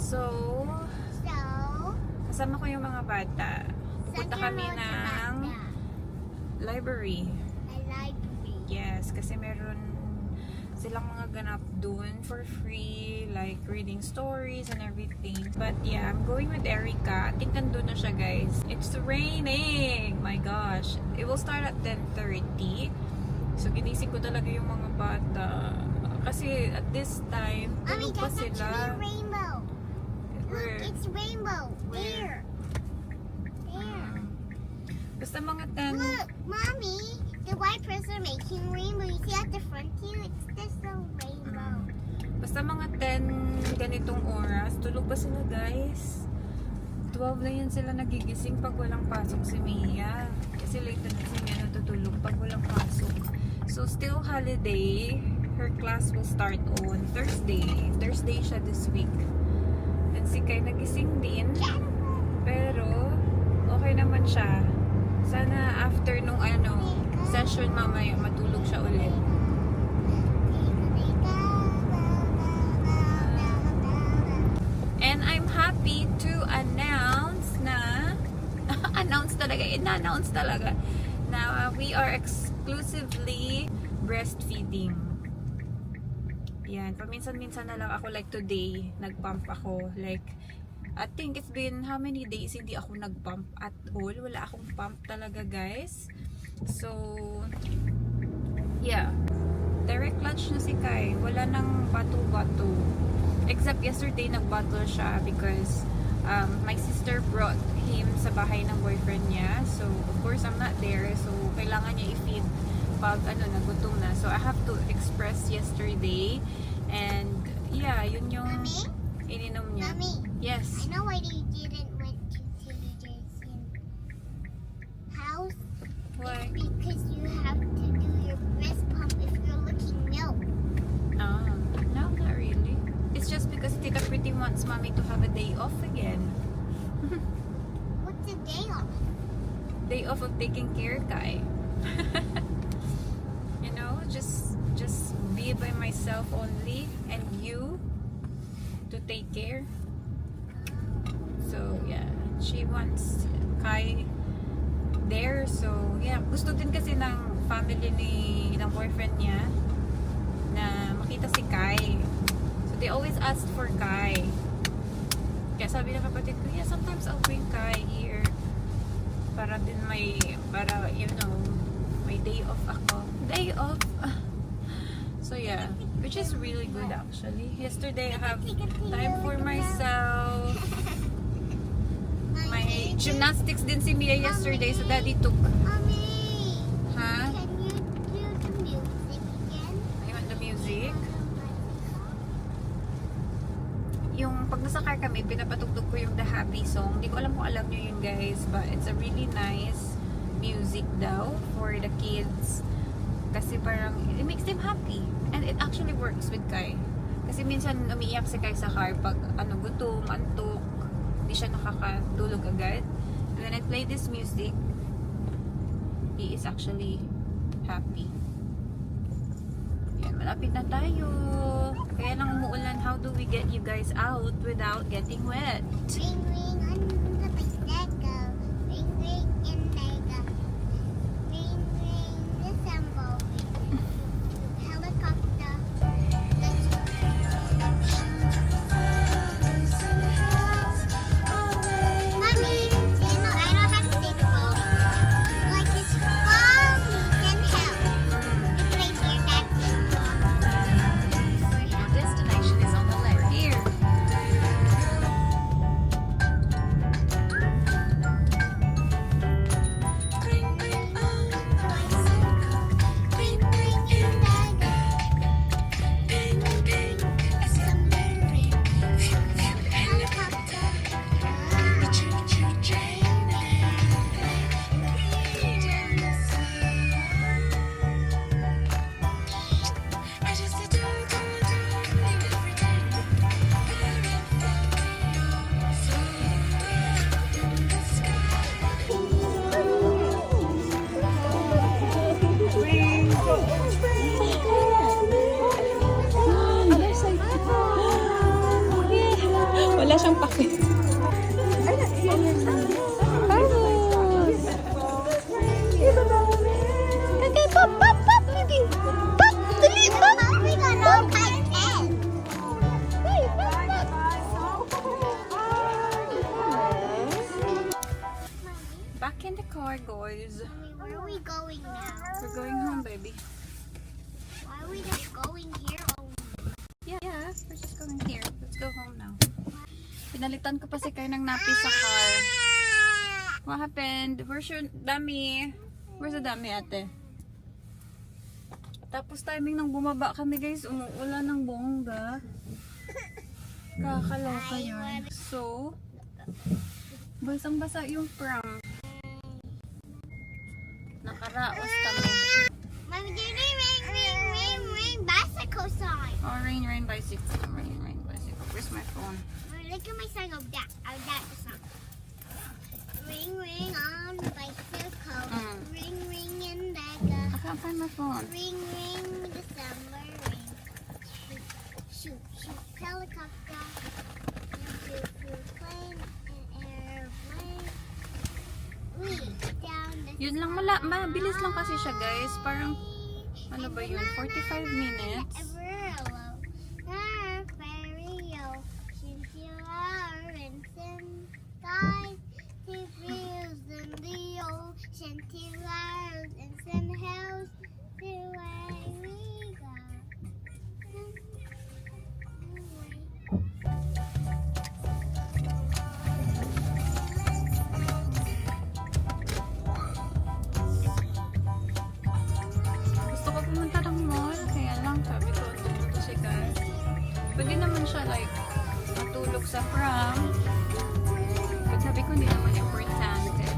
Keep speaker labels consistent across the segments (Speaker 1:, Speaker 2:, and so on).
Speaker 1: So,
Speaker 2: So,
Speaker 1: kasama ko yung mga bata. Pupunta kami ng library.
Speaker 2: I like me.
Speaker 1: Yes, kasi meron silang mga ganap doon for free, like reading stories and everything. But yeah, I'm going with Erica. I think nandun na siya, guys. It's raining! My gosh. It will start at 10:30. So, ginising ko talaga yung mga bata. Kasi at this time,
Speaker 2: Mommy,
Speaker 1: tulog pa
Speaker 2: that's
Speaker 1: sila.
Speaker 2: actually rainbow. Look,
Speaker 1: Where?
Speaker 2: it's rainbow.
Speaker 1: Where?
Speaker 2: There.
Speaker 1: Basta mga 10.
Speaker 2: Look, Mommy, the white person making rainbow. You see at the front here, it's just a rainbow.
Speaker 1: Basta mga 10 ganitong oras, tulog pa sila, guys. 12 na yan sila nagigising pag walang pasok si Mia. Kasi late na si Mia natutulog pag walang pasok. So still holiday. Her class will start on Thursday. Thursday siya this week. And si Kai nagising din. Pero okay naman siya. Sana after nung session mamaya matulog siya ulit. And I'm happy to announce na in-announce talaga na we are exclusively breastfeeding. Yan, paminsan-minsan na lang ako, like today, nagpump ako. Like, I think it's been how many days hindi ako nagpump at all. Wala akong pump talaga, guys. So, yeah. Direct clutch na si Kai. Wala nang bato-bato. Except yesterday, nag-bottle siya because my sister brought him sa bahay ng boyfriend niya. So, of course, I'm not there. So, kailangan niya i-feed pag nagutom na. So, I have to express yesterday. And, yeah, yun yung
Speaker 2: Mommy?
Speaker 1: ininom niya.
Speaker 2: Mommy,
Speaker 1: Yes.
Speaker 2: I know why you didn't went to TDJ's house.
Speaker 1: Why?
Speaker 2: Because you have to do your breast pump if you're looking milk.
Speaker 1: No, not really. It's just because Tita Pretty wants Mommy to have a day off again.
Speaker 2: What's a day off?
Speaker 1: Day off of taking care, Kai. You know, just be by myself only and you to take care. So yeah, she wants Kai there. So yeah, gusto din kasi ng family ng boyfriend niya na makita si Kai. So they always ask for Kai. Kaya sabi ng kapatid ko, yeah, sometimes I'll bring Kai here. Para din para you know, may day off ako. Day off. So yeah, which is really good actually. Yesterday I have time for myself. My gymnastics din si Mia yesterday, so Daddy took.
Speaker 2: Mommy,
Speaker 1: Ha?
Speaker 2: can you do the music again?
Speaker 1: You want the music? Yung pag nasa car kami, pinapatugtog ko yung The Happy Song. Hindi ko alam kung alam nyo yun, guys, but it's a really nice music daw for the kids. Kasi parang, it makes them happy. And it actually works with Kai. Kasi minsan umiiyak si Kai sa car pag gutom, antok, hindi siya nakakatulog agad. When I play this music, he is actually happy. Yan, malapit na tayo. Kaya lang umuulan, how do we get you guys out without getting wet?
Speaker 2: Ring ring on the bicycle. Ring ring in Mega. Ring ring December. Helicopter. Mommy, you know I don't have to say the phone. Like it's fun and help. It's right here, Daddy.
Speaker 1: Your destination is on the left. Here. siyang paki. Carlos! Okay, pop, pop, pop, baby! Pop! Dali, pop!
Speaker 2: We got all kinds of eggs.
Speaker 1: Hey, pop, pop! Back in the car, guys.
Speaker 2: Mommy, where are we going now?
Speaker 1: We're going home, baby.
Speaker 2: Why are we just going here? Oh,
Speaker 1: Yeah, we're just going here. Let's go home now. Pinalitan ko pa si Kai ng napi sa car. What happened? Where's your dummy? Where's the dummy, ate? Tapos timing nang bumaba kami, guys, umuulan ng bongga. Kakaloka yun. So, basang-basa yung pram. Nakaraos kami.
Speaker 2: Mommy, do you ring bicycle sign?
Speaker 1: Oh, rain, bicycle. Rain, bicycle. Where's my phone?
Speaker 2: Mommy, look at my sign of that. Of that song. Ring on bicycle. Ring in the
Speaker 1: I can't find my phone.
Speaker 2: ring December ring. Shoot helicopter. Shoot plane and airplane. We down the
Speaker 1: Yun lang, mabilis lang kasi siya, guys. Parang, ano ba yun? 45 minutes? Gusto ko pumunta ng mall, kaya lang sabi ko, dito si Kai. Pwede naman siya like, matulog sa pram. But sabi ko, hindi naman importante.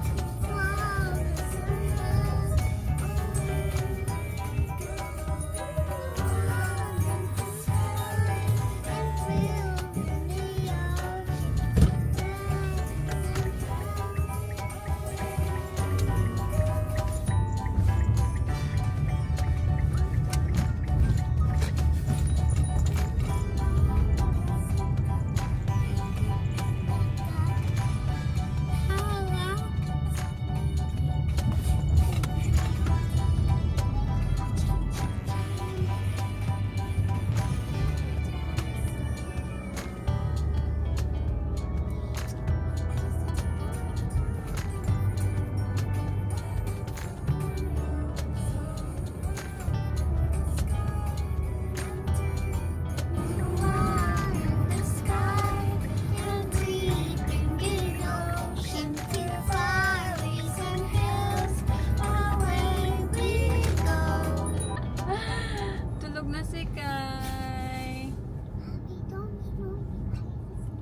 Speaker 1: Tulog na si Kai.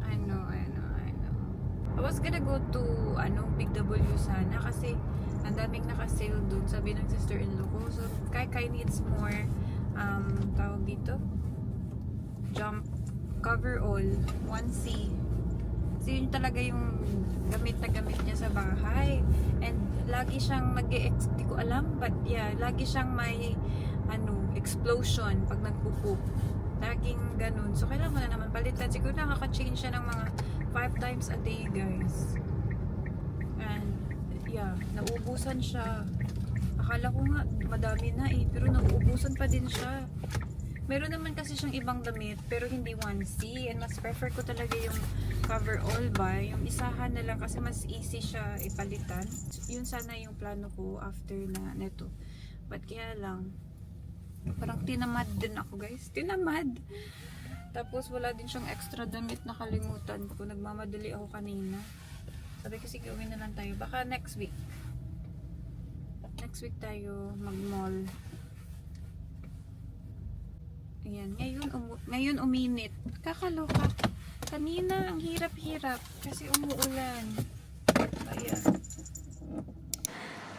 Speaker 1: I know. I was gonna go to, Big W sana kasi ang daming naka-sale dun, sabi ng sister-in-law ko. So, Kai needs more, tawag dito, jump cover all, 1C. So, yun talaga yung gamit na gamit niya sa bahay. And, lagi siyang di ko alam, but yeah, lagi siyang may, explosion pag nagpupoop. Laging ganun. So, kailangan mo na naman palitan. Siguro nakaka-change siya ng mga 5 times a day, guys. And, yeah, nauubusan siya. Akala ko nga, madami na pero nauubusan pa din siya. Meron naman kasi siyang ibang damit, pero hindi 1C. And mas prefer ko talaga yung cover all ba. Yung isahan na lang kasi mas easy siya ipalitan. Yun sana yung plano ko after na neto. But kaya lang, parang tinamad din ako, guys. Tinamad. Tapos wala din siyang extra damit na kalimutan ko. Nagmamadali ako kanina. Sabi ko, sige, uwi na lang tayo. Baka next week. Next week tayo mag-mall. Ayan. Ngayon uminit. Kakaloka. Kanina, ang hirap-hirap. Kasi umuulan. Ayan.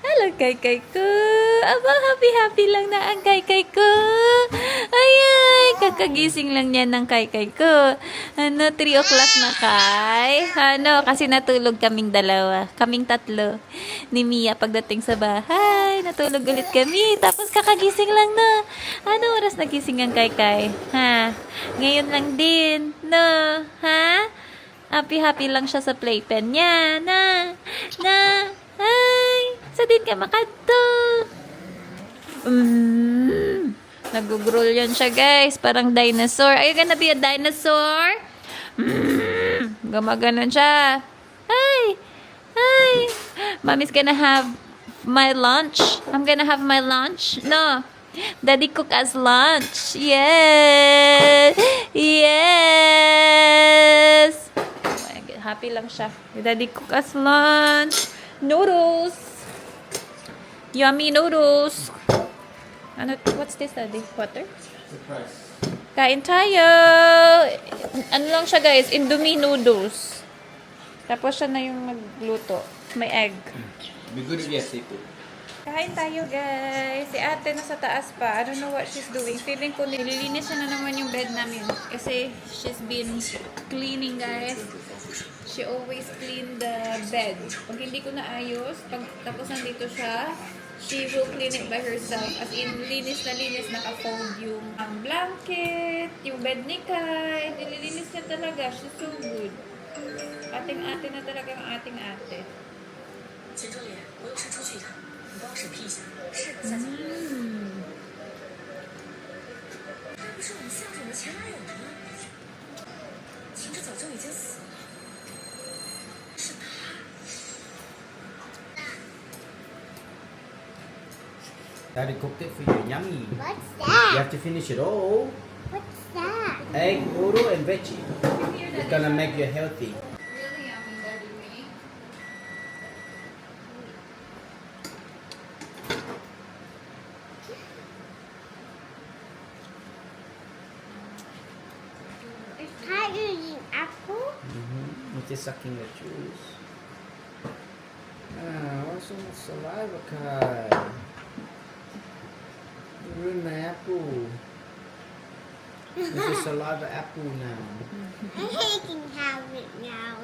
Speaker 1: Hello, Kai ko. Aba, happy lang na ang Kai ko. Ay, kakagising lang niya ng Kai ko. 3 o'clock na, Kai? Kasi natulog kaming dalawa. Kaming tatlo. Ni Mia pagdating sa bahay. Natulog ulit kami. Tapos kakagising lang na. Ano oras nagising ang Kai? Ha? Ngayon lang din. No? Ha?
Speaker 3: Happy lang siya sa playpen niya. Ay, sa din ka makadto. Nag-growl yan siya, guys. Parang dinosaur. Are you gonna be a dinosaur? Gumaganon siya. Ay! Mommy's gonna have my lunch. I'm gonna have my lunch. No. Daddy cook us lunch. Yes! Yes! Oh my God. Happy lang siya. Daddy cook us lunch. Noodles. Yummy noodles. Ano, what's this, Daddy? Water? Kain tayo. Ano lang siya, guys? Indomie noodles. Tapos siya na yung magluto. May egg.
Speaker 4: Be good if you have seafood.
Speaker 1: Kain tayo, guys. Si ate nasa taas pa. I don't know what she's doing. Feeling ko nililinis siya na naman yung bed namin. Kasi she's been cleaning, guys. She always clean the bed. Pag hindi ko naayos, pag tapos nandito siya, she will clean it by herself. As in, linis na linis, naka-fold yung blanket, yung bed ni Kai. Nililinis niya talaga. She's so good. Ating-ate na talaga ang ating ate.
Speaker 5: 钱周爷，我有事出去一趟，你帮我审批一下。是的，夏总。那不是我们夏总的前男友吗？秦志早就已经死了，是他。
Speaker 4: Daddy cooked it for you. Yummy.
Speaker 2: What's
Speaker 4: You
Speaker 2: that?
Speaker 4: have to finish it all.
Speaker 2: What's that?
Speaker 4: Egg, noodle, and veggie. It's gonna make you healthy.
Speaker 1: Really yummy, Daddy me.
Speaker 2: Is Kai eating apple?
Speaker 4: It's just sucking the juice. Why so much saliva, Kai? You ruined my apple. This is saliva apple now.
Speaker 2: He can have it now.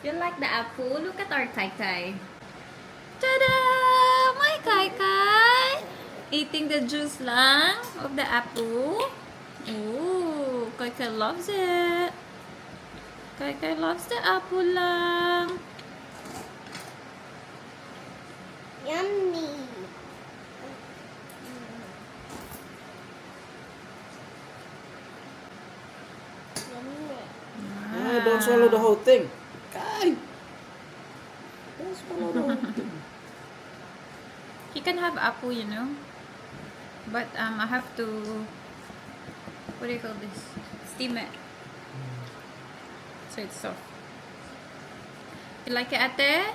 Speaker 3: You like the apple? Look at our Kai Kai. Tada! My Kai Kai! Eating the juice lang of the apple. Oh, Kai Kai loves it. Kai Kai loves the apple lang.
Speaker 2: Yummy. Yummy.
Speaker 4: Don't swallow the whole thing. Kai! Don't swallow the whole thing.
Speaker 1: He can have apple, you know. But I have to, what do you call this? Steam it. So it's soft. You like it, ate?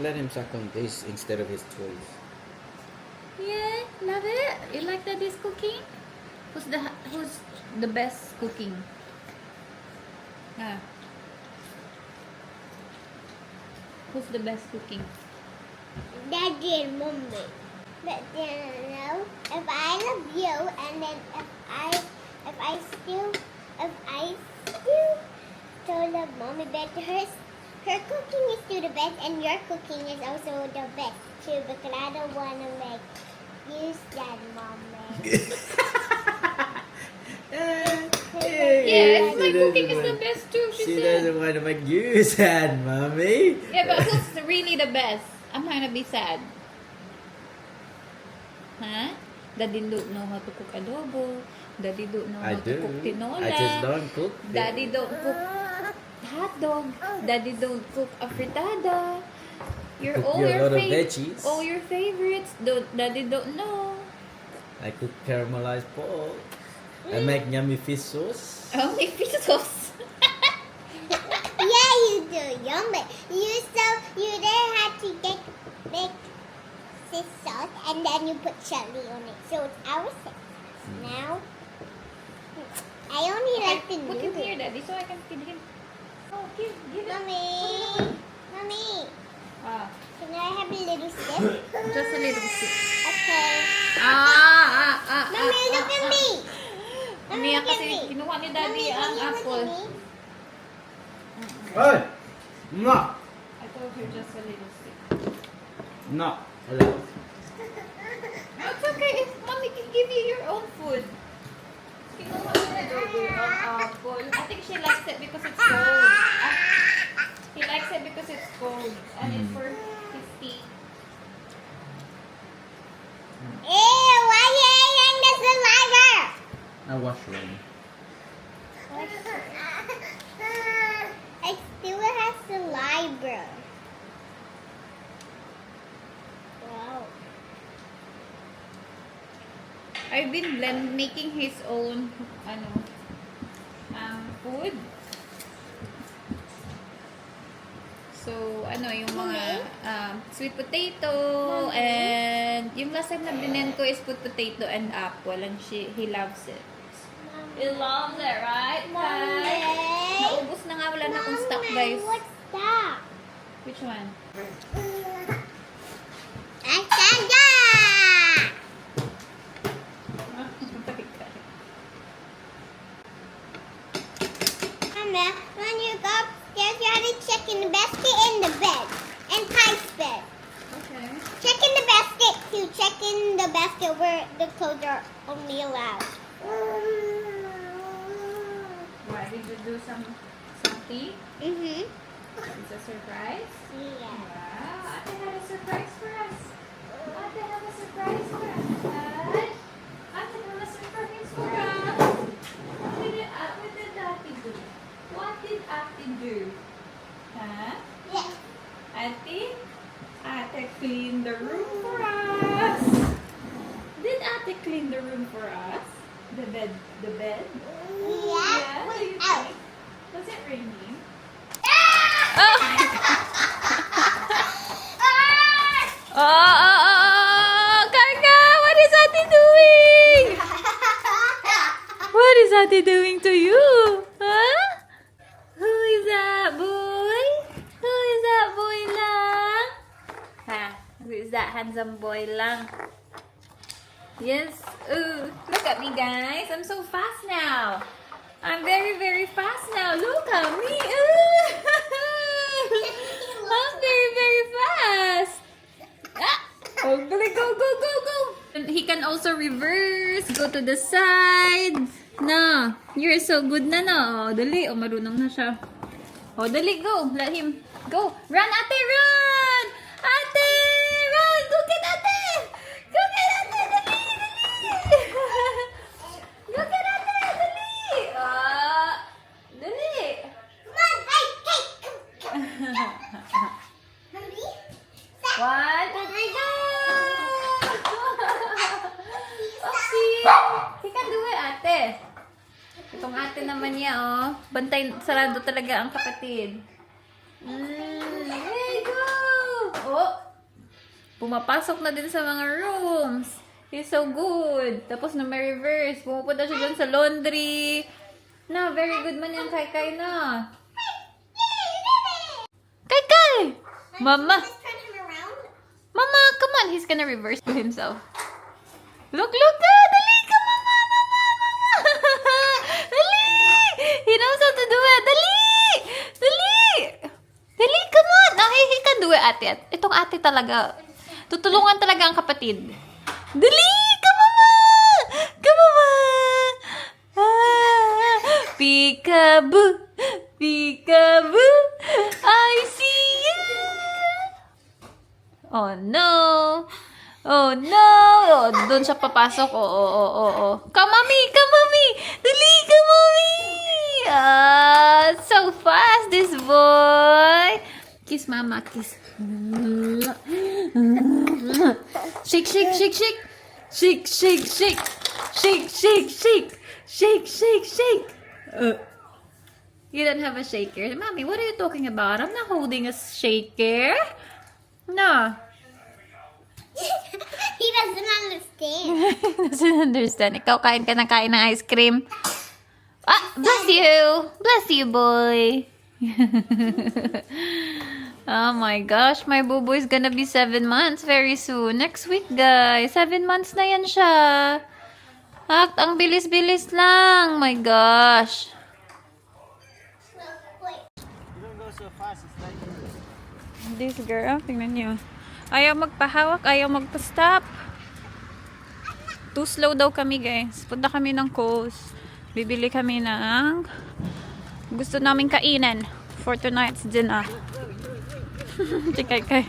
Speaker 4: Let him suck on this instead of his toys.
Speaker 3: Yeah, love it. You like Daddy's cooking? Who's the best cooking?
Speaker 1: Ah.
Speaker 3: Who's the best cooking?
Speaker 2: Daddy and Mommy. But then, you know, if I love you, and then if I still love Mommy better, her cooking is still the best, and your cooking is also the best too. Because I don't want to make you sad, Mommy.
Speaker 1: Yes, my cooking is the best too, she
Speaker 4: She
Speaker 1: said.
Speaker 4: doesn't want to make you sad, mommy.
Speaker 1: Yeah, but who's really the best? I'm gonna be sad. Huh? Daddy don't know how to cook adobo. Daddy don't know
Speaker 4: I
Speaker 1: how to
Speaker 4: do.
Speaker 1: cook tinola.
Speaker 4: I just don't cook.
Speaker 1: Daddy don't cook hot dog. Daddy don't cook a fritada.
Speaker 4: Cook you a lot of veggies.
Speaker 1: all your favorites. Daddy don't know.
Speaker 4: I cook caramelized pork. I make yummy fish sauce.
Speaker 1: Only fish sauce.
Speaker 2: Yeah, you do. Yummy. You then have to make this sauce, and then you put chili on it. So it's our sauce. Now, I only like the
Speaker 1: Put him here,
Speaker 2: noodles.
Speaker 1: Daddy, so I can feed him. Oh, give it.
Speaker 2: Mommy,
Speaker 1: Ah,
Speaker 2: can I have a little sip?
Speaker 1: just a little sip.
Speaker 2: Okay. Mommy, look at me. Mommy,
Speaker 1: Umiyak
Speaker 2: look at
Speaker 1: kasi
Speaker 2: me.
Speaker 1: kinuha ni Daddy
Speaker 2: Mommy,
Speaker 1: ang
Speaker 2: can you look
Speaker 1: apple.
Speaker 2: at me?
Speaker 4: Hey! No!
Speaker 1: I told her just a little sip.
Speaker 4: No. Hello.
Speaker 1: It's okay if mommy can give you your own food. Kinuha
Speaker 3: it because it's cold. He likes it because it's cold. And it's for his teeth.
Speaker 2: Ew, why are you eating the saliva?
Speaker 4: I wash rain.
Speaker 2: It still has saliva. Wow.
Speaker 3: I've been making his own food. So, yung mga sweet potato and yung last time na blend ko is sweet potato and apple and he loves it. He loves it, right?
Speaker 2: Mommy.
Speaker 3: Naubos na nga, wala na akong stock, guys.
Speaker 2: What's that?
Speaker 3: Which one?
Speaker 2: Asanda! Mama, when you go upstairs, you have to check in the basket in the bed. And Pike's bed.
Speaker 3: Okay.
Speaker 2: Check in the basket too. Check in the basket where the clothes are only allowed.
Speaker 3: Why did you do something?
Speaker 2: Mm-hmm.
Speaker 3: It's a surprise?
Speaker 2: Yeah.
Speaker 3: Wow, Ate had a surprise for us. Ate had a surprise for us. Ate had a surprise for us. What did Ate do? What did Ate do? Huh?
Speaker 2: Yeah.
Speaker 3: Ate cleaned the room for us. Did Ate clean the room for us? The bed?
Speaker 2: Yeah.
Speaker 3: Yeah,
Speaker 2: Wait,
Speaker 3: do you
Speaker 2: out.
Speaker 3: think? Was it raining? Kaka, what is Ate doing? What is Ate doing to you? Huh? Who is that boy? Who is that boy lang? Ha? Who is that handsome boy lang? Yes. Ooh, look at me, guys. I'm so fast now. I'm very, very fast now. Look at me. Ooh. I'm very, very fast. Ah. Oh, go, go, go, go, go. And he can also reverse. Go to the side. No. You're so good na, no? Oh, dali. Oh, marunong na siya. Oh, dali. Go. Let him go. Run, Ate, run! Ate, run! Go get Ate! Go get Ate! Dali, dali! Go get Ate! Dali! Dali!
Speaker 2: Come on, hey, Ready? Set.
Speaker 3: 1, 2, 3, go! Oopsie! He can do it, Ate. Itong ate naman niya, oh. Bantay, sarado talaga ang kapatid. Hey, go! Oh! Pumapasok na din sa mga rooms. He's so good. Tapos na may reverse. Pumupunta siya dyan sa laundry. Na, very good man yan, Kai na. Kai! Mama!
Speaker 2: Just turn him around.
Speaker 3: Mama, come on. He's gonna reverse to himself. Look, dali ka, mama. Dali! He knows how to do it. Dali, come on. No, he can do it, ate. Itong ate talaga. Tutulungan talaga ang kapatid. Dali! Come mama! Peekaboo! I see you! Oh no! Oh, doon siya papasok. Oh. Come, mommy! Dali, come, mommy! So fast, this boy. Kiss, mama, kiss. Shake. You don't have a shaker. Mommy, what are you talking about? I'm not holding a shaker. No.
Speaker 2: He doesn't understand.
Speaker 3: Doesn't understand. Ikaw kain ka ng ice cream. Bless you, boy. Oh my gosh, my bubu is gonna be 7 months very soon. Next week, guys. 7 months na yan siya. Ang bilis-bilis lang. My gosh.
Speaker 2: Wait.
Speaker 4: You don't go so fast, it's like
Speaker 3: This girl, tingnan niyo. Ayaw magpahawak, ayaw magpa-stop. Too slow daw kami, guys. Punta kami ng Coast. Bibili kami ng gusto namin kainin for tonight's dinner. Kay.
Speaker 1: Kai.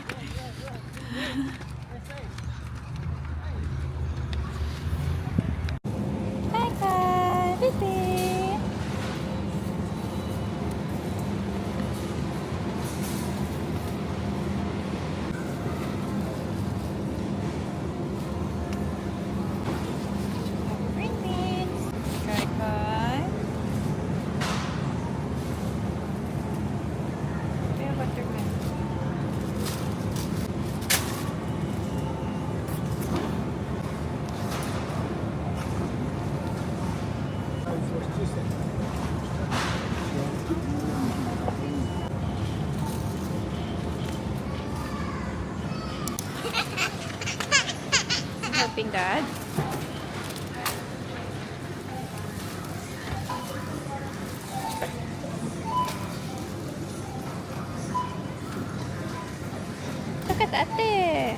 Speaker 3: Helping Dad. Look at Ate.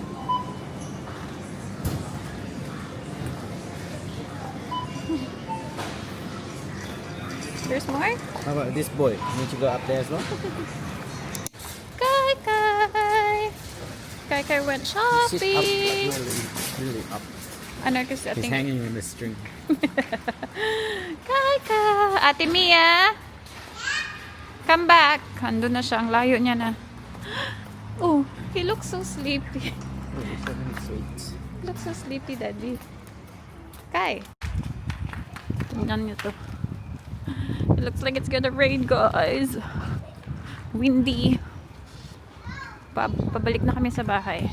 Speaker 3: There's more?
Speaker 4: How about this boy? Need to go up there as well?
Speaker 3: Kai went
Speaker 4: Sit up, like
Speaker 3: shopping.
Speaker 4: really up.
Speaker 3: Ano kasi
Speaker 4: He's
Speaker 3: ating...
Speaker 4: hanging in the string.
Speaker 3: Ate Mia! Come back! Andun na siya. Ang layo niya na. Oh, he looks so sleepy.
Speaker 4: Oh, there's so many sweets.
Speaker 3: He looks so sleepy, Daddy. Kai! Tingnan niyo to. It looks like it's gonna rain, guys. Windy. Pabalik na kami sa bahay.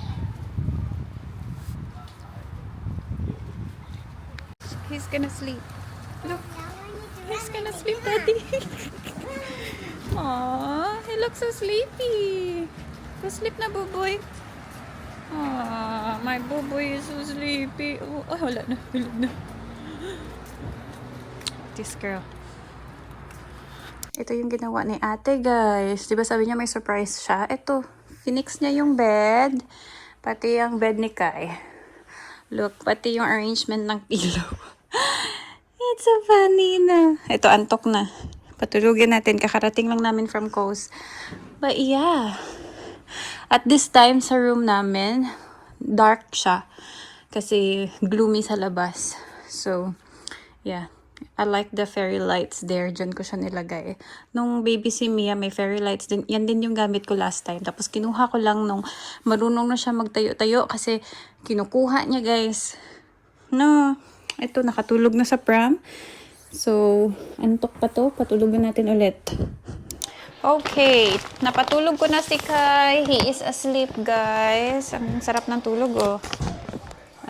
Speaker 3: He's gonna sleep. Look. He's gonna sleep, Daddy. Aww, he looks so sleepy. Go sleep na, Buboy. Aww, my Buboy is so sleepy. Oh, wala na. Tulog na. This girl. Ito yung ginawa ni ate, guys. Diba sabi niya may surprise siya? Ito, finix niya yung bed. Pati yung bed ni Kai. Look, pati yung arrangement ng pillow. It's so funny na. Ito, antok na. Patulugin natin. Kakarating lang namin from Coast. But yeah. At this time sa room namin, dark siya. Kasi gloomy sa labas. So, yeah. I like the fairy lights there. Diyan ko siya nilagay. Nung baby si Mia, may fairy lights din. Yan din yung gamit ko last time. Tapos kinuha ko lang nung marunong na siya magtayo-tayo kasi kinukuha niya, guys. No. Ito, nakatulog na sa pram. So, antok pa to. Patulogin natin ulit. Okay. Napatulog ko na si Kai. He is asleep, guys. Ang sarap ng tulog, oh.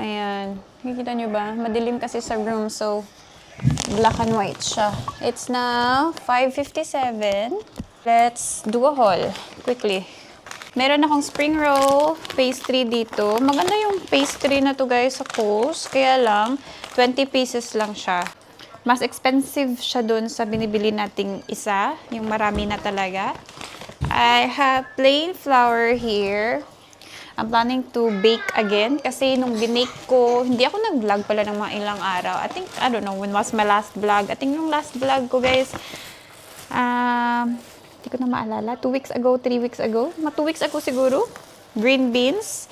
Speaker 3: Ayan. Nakikita nyo ba? Madilim kasi sa room. So, black and white siya. It's now 5:57. Let's do a haul quickly. Meron akong spring roll pastry dito. Maganda yung pastry na to, guys, sa Coles. Kaya lang, 20 pieces lang siya. Mas expensive siya dun sa binibili nating isa. Yung marami na talaga. I have plain flour here. I'm planning to bake again kasi nung binake ko, hindi ako nag-vlog pala ng mga ilang araw. I think, I don't know, when was my last vlog? I think yung last vlog ko, guys, hindi ko na maalala. 2 weeks ago, 3 weeks ago. 2 weeks ago siguro. Green beans.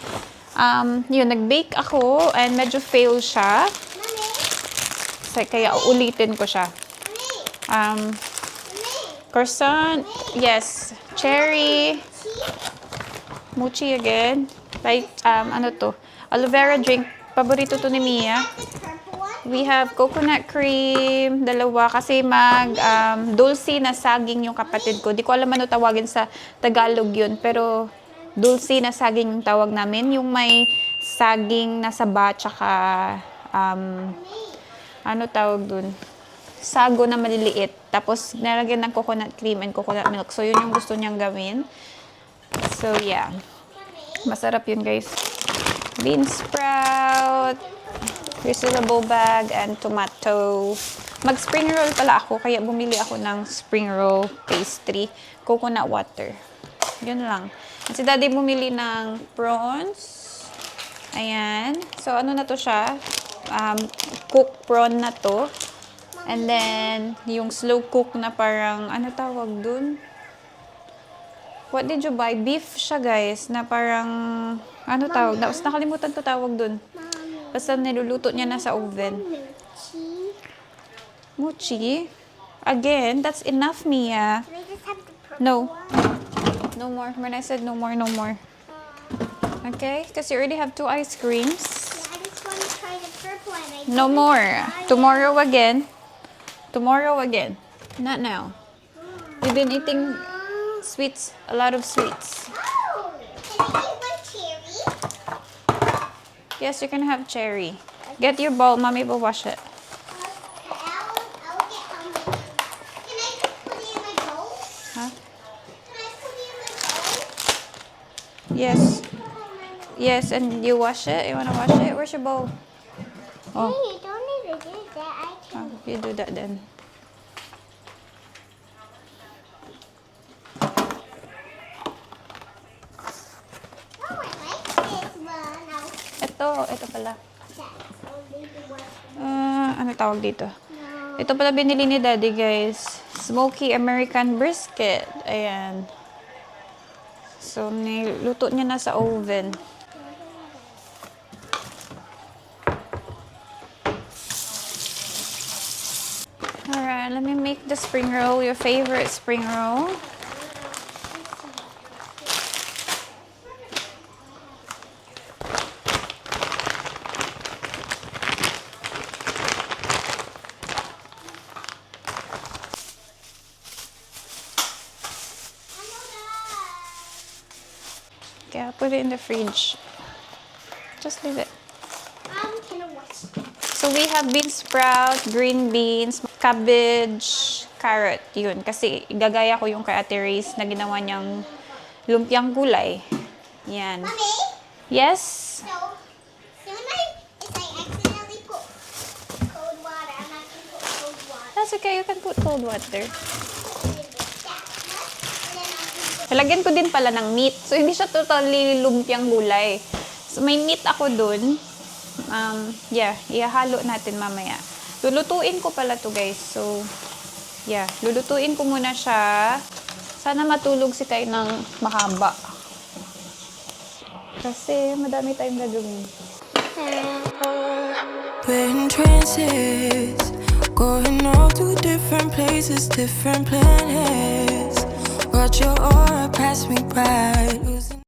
Speaker 3: Yun, nag-bake ako and medyo fail siya. Kaya ulitin ko siya. Croissant. Yes. Cherry. Mochi again. Like, ano to? Aloe vera drink. Paborito to ni Mia. We have coconut cream. Dalawa. Kasi dulce na saging yung kapatid ko. Di ko alam ano tawagin sa Tagalog yun. Pero, dulce na saging yung tawag namin. Yung may saging na saba, tsaka, ano tawag dun? Sago na maliliit. Tapos, nalagyan ng coconut cream and coconut milk. So, yun yung gusto niyang gawin. So, yeah. Masarap yun, guys. Bean sprout, resealable bag, and tomato. Mag-spring roll pala ako, kaya bumili ako ng spring roll pastry. Coconut water. Yun lang. At si Daddy bumili ng prawns. Ayan. So, ano na to siya? Cooked prawn na to. And then, yung slow cook na parang, ano tawag dun? What did you buy? Beef siya, guys, na parang, ano tawag? Nakalimutan to tawag dun.
Speaker 2: Mommy.
Speaker 3: Basta niluluto niya na sa oven.
Speaker 2: Mochi.
Speaker 3: Mochi? Again, that's enough, Mia.
Speaker 2: Can I just have the purple
Speaker 3: No.
Speaker 2: one?
Speaker 3: No more. When I said no more, no more. Okay? Because you already have 2 ice creams.
Speaker 2: Yeah, I just want to try the purple one. I
Speaker 3: No
Speaker 2: didn't
Speaker 3: more.
Speaker 2: try it.
Speaker 3: Tomorrow again. Tomorrow again. Not now. You've been eating sweets, a lot of sweets.
Speaker 2: Oh, can I eat one cherry?
Speaker 3: Yes, you can have cherry. Get your bowl. Mommy will wash it.
Speaker 2: I'll get how many. Can I just put it in my bowl?
Speaker 3: Huh?
Speaker 2: Can I put it in my bowl?
Speaker 3: Yes.
Speaker 2: Oh, my
Speaker 3: Yes, and you wash it? You want to wash it? Where's your bowl? Oh,
Speaker 2: Hey, you don't need to do that. I can.
Speaker 3: you do that then.
Speaker 2: Oh, I like this one.
Speaker 3: Ito pala.
Speaker 2: That's only the one.
Speaker 3: Ano tawag dito?
Speaker 2: No.
Speaker 3: Ito pala binili ni Daddy, guys. Smoky American brisket. Ayan. So, niluto niya na sa oven. Alright, let me make the spring roll. Your favorite spring roll. Okay, I'll put it in the fridge. Just leave it.
Speaker 2: Can I watch?
Speaker 3: So we have bean sprout, green beans, cabbage, carrot. Yun. Kasi gagaya ko yung kay Ate Reyes na ginawa niyang lumpiang gulay. Yan.
Speaker 2: Mommy?
Speaker 3: Yes?
Speaker 2: So, if I accidentally put cold water, I'm not going to put cold water.
Speaker 3: That's okay. You can put cold water.
Speaker 2: And then
Speaker 3: Lagyan ko din pala ng meat. So, hindi siya totally lumpiang gulay. So, may meat ako dun. Yeah, ihahalo natin mamaya. Lulutuin ko pala to, guys. So, yeah, lulutuin ko muna siya. Sana matulog si Kai ng mahaba. Kasi madami tayong gagawin.
Speaker 6: We're in trances, going off to different places, different planets. Watch your aura pass me by.